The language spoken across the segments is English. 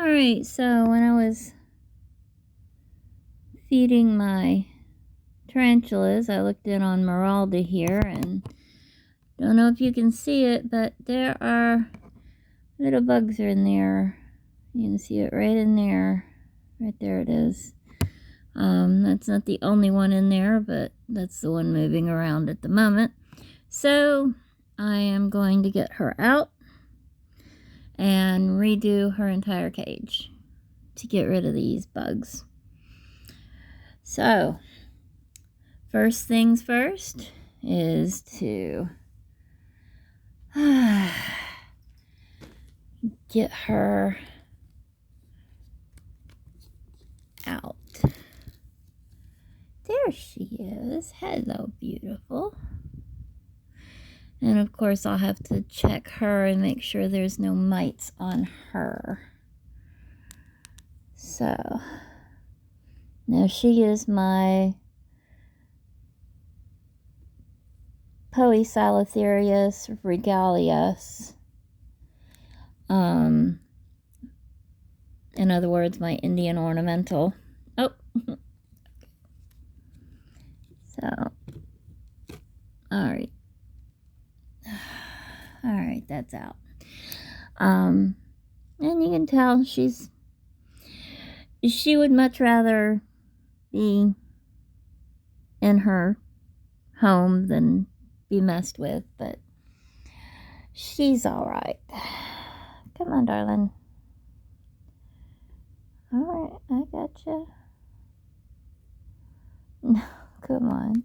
Alright, so when I was feeding my tarantulas, I looked in on Meralda here, and don't know if you can see it, but there are little bugs are in there. You can see it right in there. Right there it is. That's not the only one in there, but that's the one moving around at the moment. So I am going to get her out and redo her entire cage to get rid of these bugs. So first things first is to get her out. There she is. Hello, beautiful. And of course I'll have to check her and make sure there's no mites on her. So now she is my Poecilotherus regalius. In other words, my Indian ornamental. Oh. So, alright. Alright, that's out. And you can tell she would much rather be in her home than be messed with, but she's alright. Come on, darling. Alright, I got you. No, come on.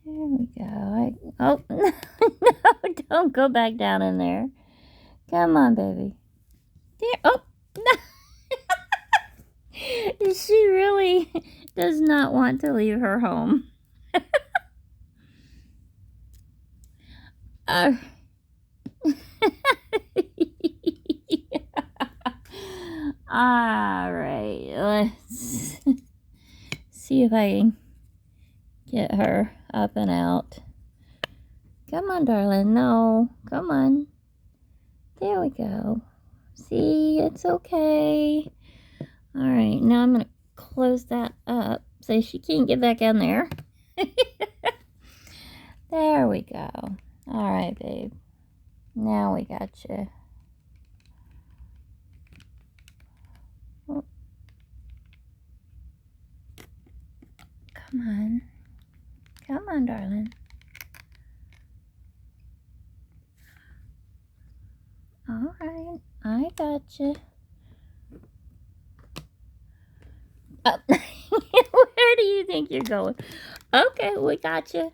There we go. Oh, no, don't go back down in there. Come on, baby. There. Oh, no. She really does not want to leave her home. Alright, let's see if I can get her up and out. Come on, darling. No, come on. There we go. See, it's okay. Alright, now I'm going to close that up so she can't get back in there. There we go. Alright, babe. Now we got you. Oh. Come on. Come on, darling. Alright, I got you. Oh. Where do you think you're going? Okay, we got you.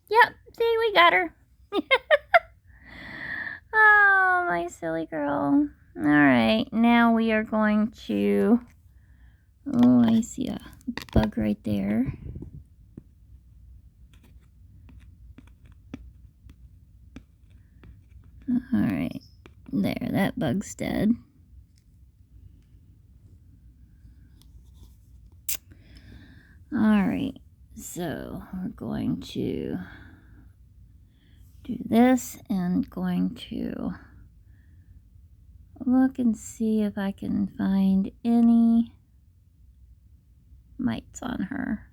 Yep, see, we got her. Oh, my silly girl. Alright, now we are going to... Oh, I see a bug right there. Alright, there, that bug's dead. Alright, so we're going to do this and going to look and see if I can find any mites on her.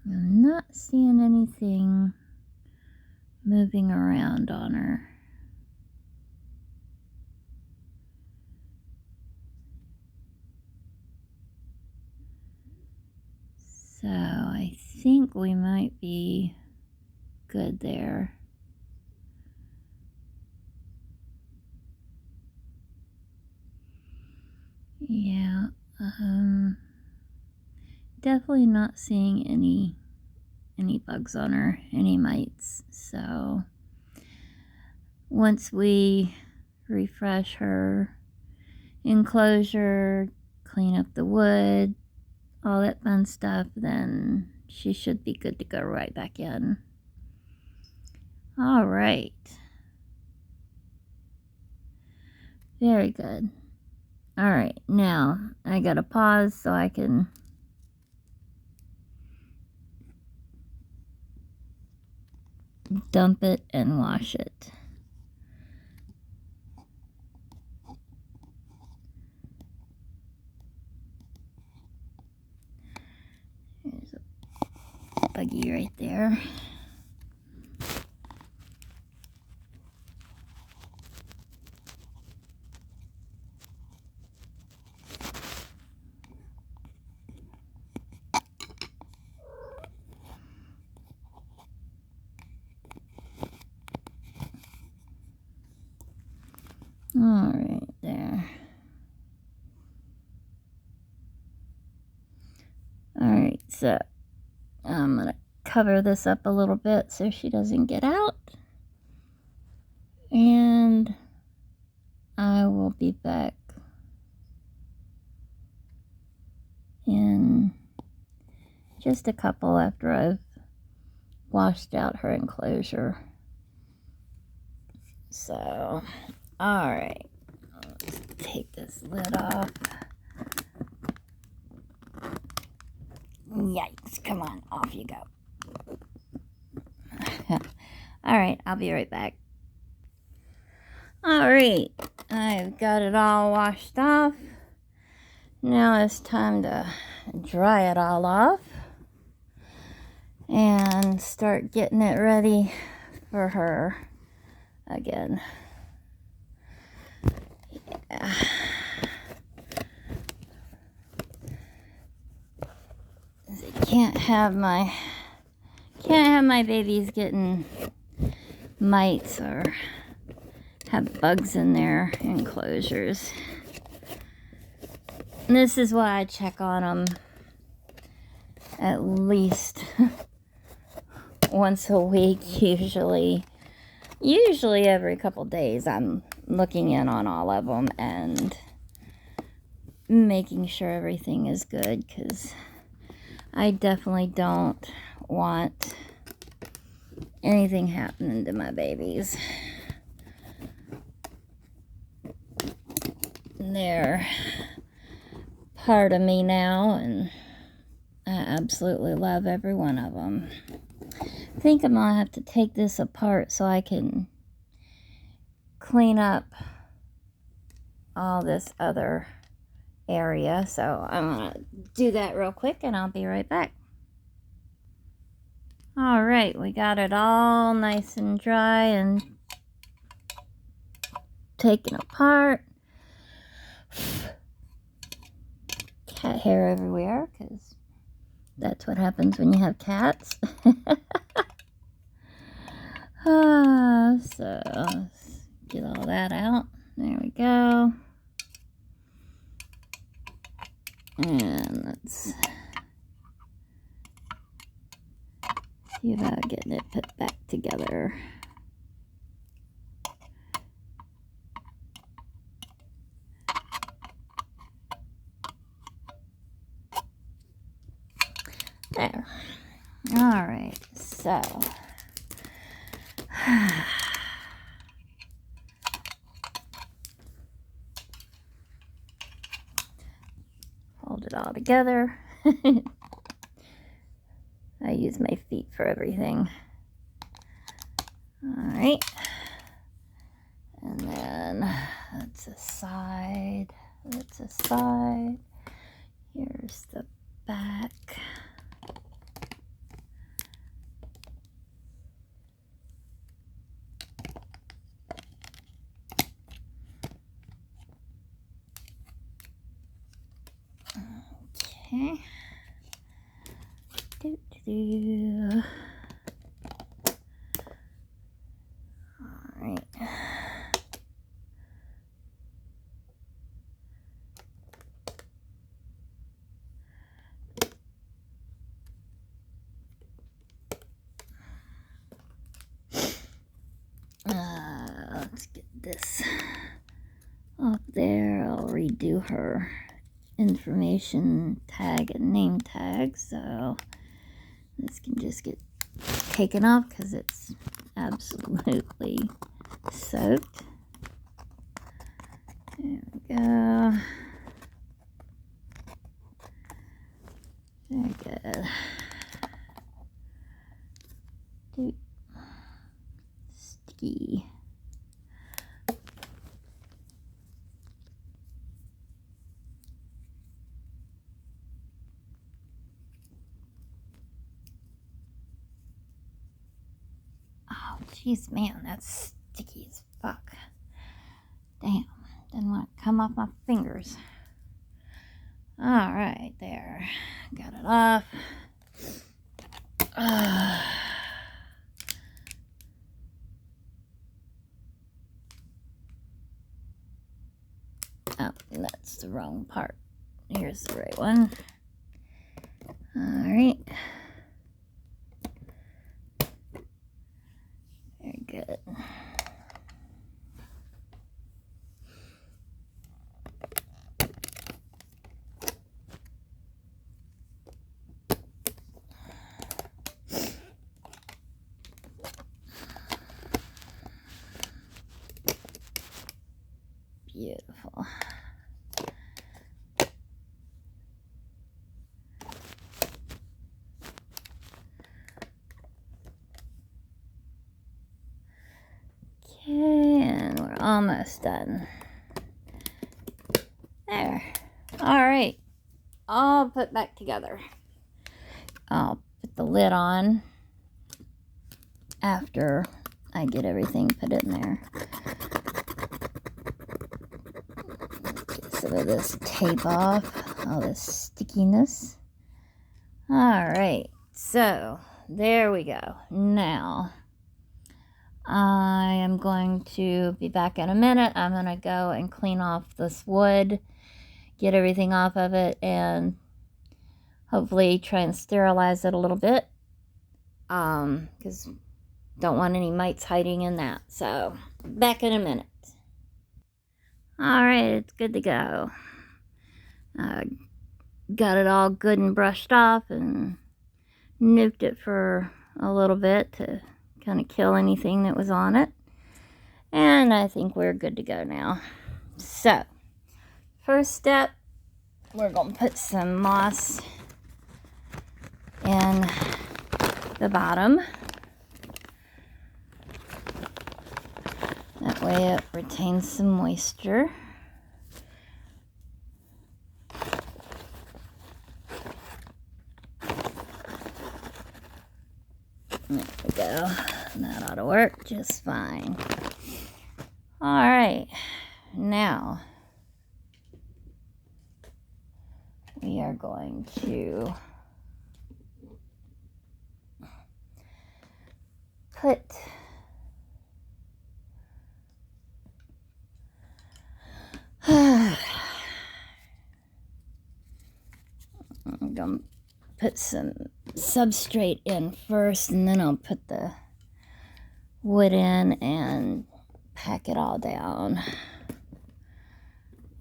I'm not seeing anything moving around on her. So I think we might be good there. Yeah, definitely not seeing any bugs on her, any mites. So once we refresh her enclosure, clean up the wood, all that fun stuff, then she should be good to go right back in. All right. Very good. Alright, now I gotta pause so I can dump it and wash it. There's a buggy right there. Alright, there. Alright, so I'm gonna cover this up a little bit so she doesn't get out. And I will be back in just a couple after I've washed out her enclosure. So, alright, let's take this lid off. Yikes, come on, off you go. Alright, I'll be right back. Alright, I've got it all washed off. Now it's time to dry it all off and start getting it ready for her again. Yeah. Can't have my babies getting mites or have bugs in their enclosures. And this is why I check on them at least once a week, usually every couple days. I'm looking in on all of them and making sure everything is good, because I definitely don't want anything happening to my babies. They're part of me now, and I absolutely love every one of them. I think I'm gonna have to take this apart so I can clean up all this other area. So I'm gonna do that real quick and I'll be right back. All right, we got it all nice and dry and taken apart. Cat hair everywhere, because that's what happens when you have cats. So let's get all that out. There we go. And let's see about getting it put back together. There. All right, so hold it all together. I use my feet for everything. All right, and then that's a side. That's a side. Here's the back. Okay. All right. Let's get this up there. I'll redo her information tag and name tag, so this can just get taken off because it's absolutely soaked. There we go. Very good. Sticky. Oh, jeez, man, that's sticky as fuck. Damn, didn't want to come off my fingers. All right, there. Got it off. Oh, that's the wrong part. Here's the right one. All right. Very good. Beautiful. Okay, and we're almost done. There. All right. All put back together. I'll put the lid on after I get everything put in there. Get some of this tape off, all this stickiness. All right, so there we go. Now, I am going to be back in a minute. I'm going to go and clean off this wood, get everything off of it, and hopefully try and sterilize it a little bit. Because don't want any mites hiding in that. So, back in a minute. All right, it's good to go. Got it all good and brushed off and nuked it for a little bit to kind of kill anything that was on it. And I think we're good to go now. So, first step, we're going to put some moss in the bottom. That way it retains some moisture. There we go. That ought to work just fine. All right, now we are going to put I'm going to put some substrate in first, and then I'll put the wood in and pack it all down.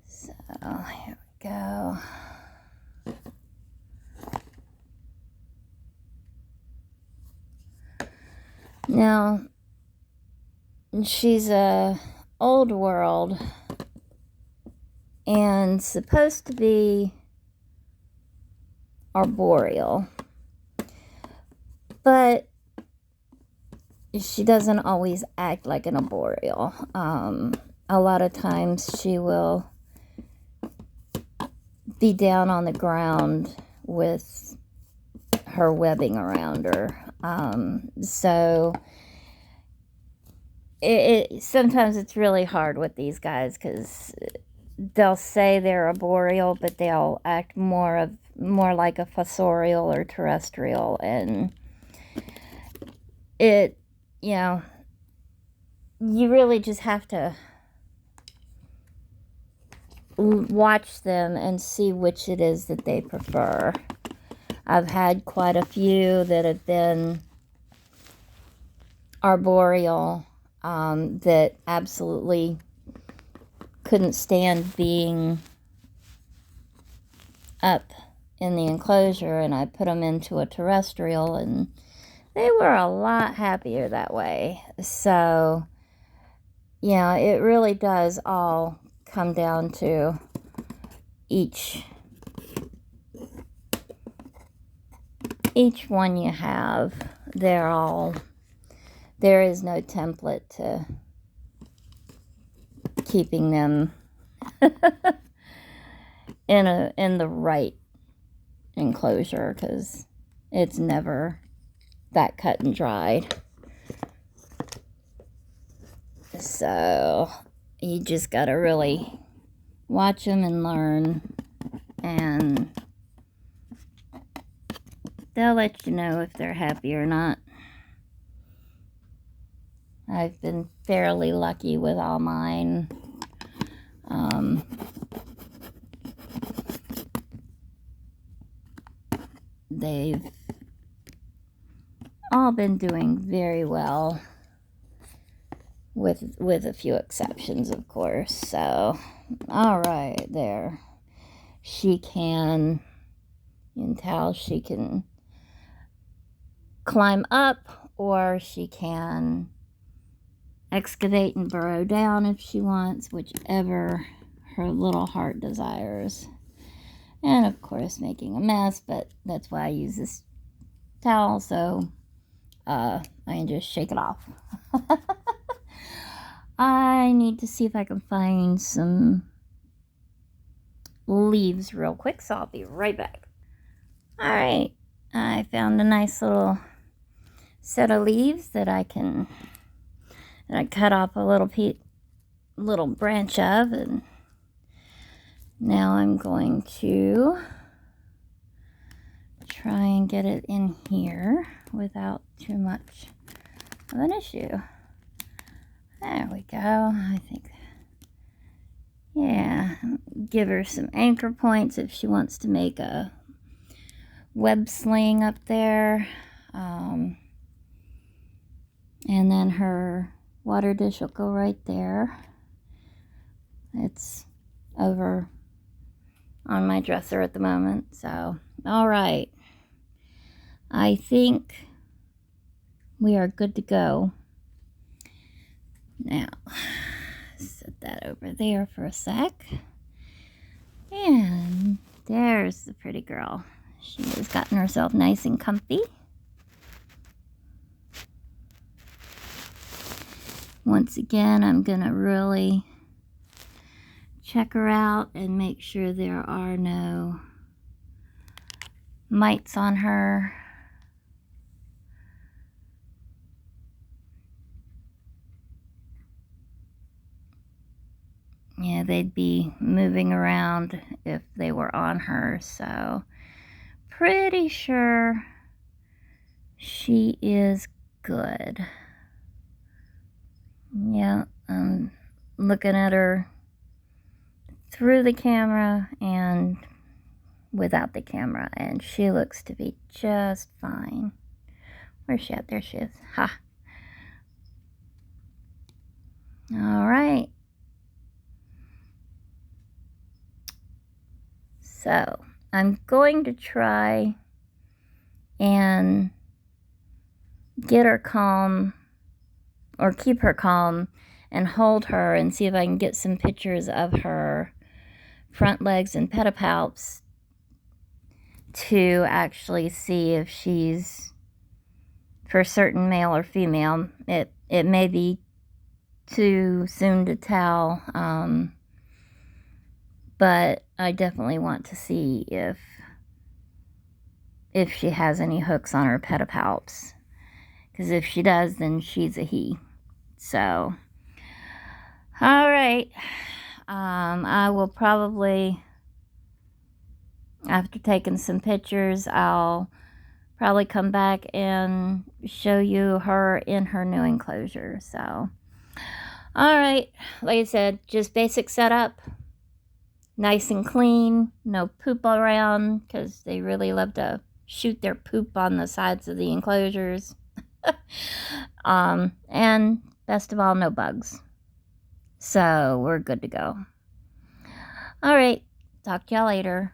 So here we go. Now, she's a old world and supposed to be arboreal, but she doesn't always act like an arboreal. A lot of times she will be down on the ground with her webbing around her. So sometimes it's really hard with these guys because they'll say they're arboreal, but they'll act more like a fossorial or terrestrial, and it, you know, you really just have to watch them and see which it is that they prefer. I've had quite a few that have been arboreal that absolutely couldn't stand being up in the enclosure, and I put them into a terrestrial, and they were a lot happier that way. So, yeah, it really does all come down to each each one you have, there is no template to keeping them in the right enclosure, because it's never that cut and dried. So you just gotta really watch them and learn, and they'll let you know if they're happy or not. I've been fairly lucky with all mine. They've all been doing very well, with a few exceptions, of course. So, all right, there. You can tell she can climb up, or she can excavate and burrow down if she wants, whichever her little heart desires. And of course making a mess, but that's why I use this towel, so I can just shake it off. I need to see if I can find some leaves real quick, so I'll be right back. Alright, I found a nice little set of leaves that I cut off a little branch of, and now I'm going to try and get it in here without too much of an issue. There we go. I think, yeah, give her some anchor points if she wants to make a web sling up there. And then her water dish will go right there. It's over on my dresser at the moment. So, all right. I think we are good to go. Now, set that over there for a sec. And there's the pretty girl. She has gotten herself nice and comfy. Once again, I'm going to really check her out and make sure there are no mites on her. Yeah, they'd be moving around if they were on her, so pretty sure she is good. Yeah, I'm looking at her through the camera and without the camera, and she looks to be just fine. Where's she at? There she is. Ha! All right. So, I'm going to try and get her calm, or keep her calm, and hold her and see if I can get some pictures of her front legs and pedipalps to actually see if she's for certain male or female. It may be too soon to tell, but I definitely want to see if she has any hooks on her pedipalps, because if she does, then she's a he. So, all right. I will probably, after taking some pictures, I'll probably come back and show you her in her new enclosure. So, all right. Like I said, just basic setup. Nice and clean. No poop around, because they really love to shoot their poop on the sides of the enclosures. And best of all, no bugs. So we're good to go. All right. Talk to y'all later.